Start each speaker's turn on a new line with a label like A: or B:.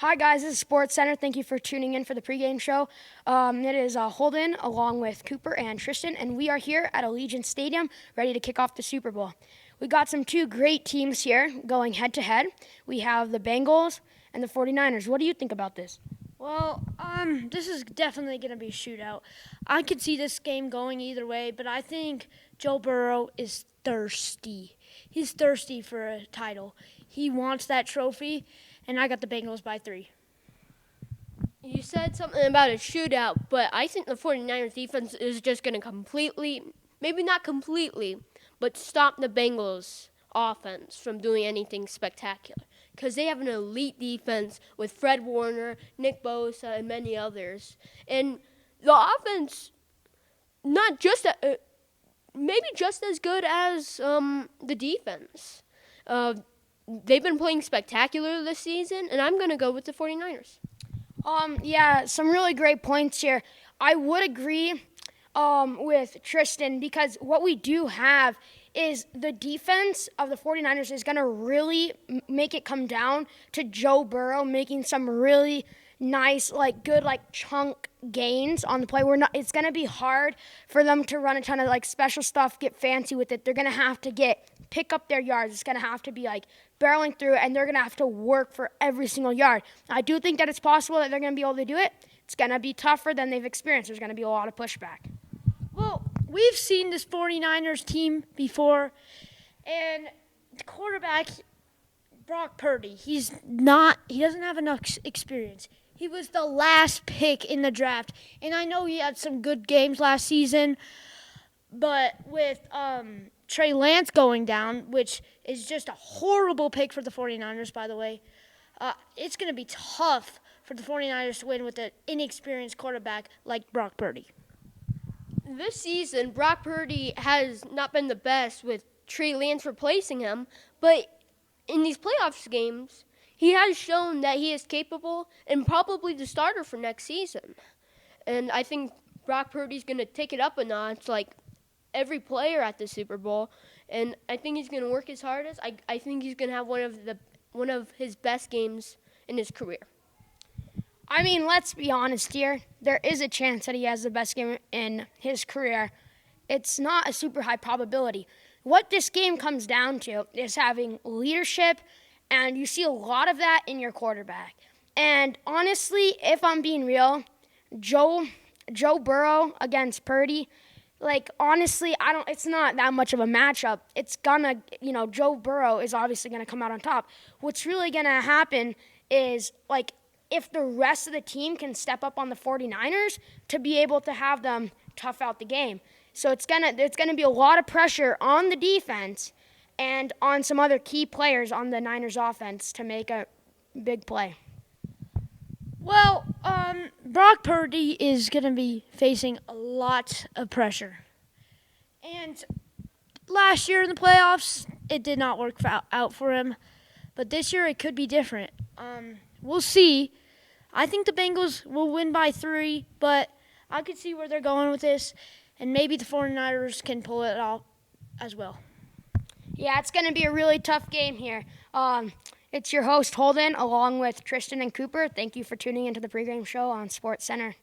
A: Hi, guys. This is Sports Center. Thank you for tuning in for the pregame show. It is Holden along with Cooper and Tristan, and we are here at Allegiant Stadium ready to kick off the Super Bowl. We got some two great teams here going head-to-head. We have the Bengals and the 49ers. What do you think about this?
B: Well, this is definitely going to be a shootout. I could see this game going either way, but I think Joe Burrow is thirsty. He's thirsty for a title. He wants that trophy, and I got the Bengals by 3.
C: You said something about a shootout, but I think the 49ers defense is just going to maybe not completely, but stop the Bengals offense from doing anything spectacular. Because they have an elite defense with Fred Warner, Nick Bosa, and many others. And the offense, not just maybe just as good as the defense. They've been playing spectacular this season, and I'm going to go with the 49ers.
A: Yeah, some really great points here. I would agree with Tristan because what we do have is the defense of the 49ers is going to really make it come down to Joe Burrow making some really nice, good chunk gains on the play. It's going to be hard for them to run a ton of special stuff, get fancy with it. They're going to have to pick up their yards. It's going to have to be barreling through, and they're going to have to work for every single yard. I do think that it's possible that they're going to be able to do it. It's going to be tougher than they've experienced. There's going to be a lot of pushback.
B: Well, we've seen this 49ers team before, and the quarterback, Brock Purdy, he doesn't have enough experience. He was the last pick in the draft, and I know he had some good games last season, but with Trey Lance going down, which is just a horrible pick for the 49ers, by the way, it's going to be tough for the 49ers to win with an inexperienced quarterback like Brock Purdy.
C: This season, Brock Purdy has not been the best with Trey Lance replacing him, but in these playoffs games, he has shown that he is capable and probably the starter for next season. And I think Brock Purdy's going to take it up a notch like every player at the Super Bowl, and I think he's going to work his hardest. I think he's going to have one of his best games in his career.
A: I mean, let's be honest here. There is a chance that he has the best game in his career. It's not a super high probability. What this game comes down to is having leadership, and you see a lot of that in your quarterback. And honestly, if I'm being real, Joe Burrow against Purdy, honestly, it's not that much of a matchup. It's Joe Burrow is obviously gonna come out on top. What's really gonna happen is if the rest of the team can step up on the 49ers to be able to have them tough out the game. So it's gonna be a lot of pressure on the defense and on some other key players on the Niners offense to make a big play.
B: Well, Brock Purdy is going to be facing a lot of pressure. And last year in the playoffs, it did not work out for him. But this year, it could be different. We'll see. I think the Bengals will win by 3, but I could see where they're going with this. And maybe the 49ers can pull it off as well.
A: Yeah, it's going to be a really tough game here. It's your host, Holden, along with Tristan and Cooper. Thank you for tuning into the pregame show on Sports Center.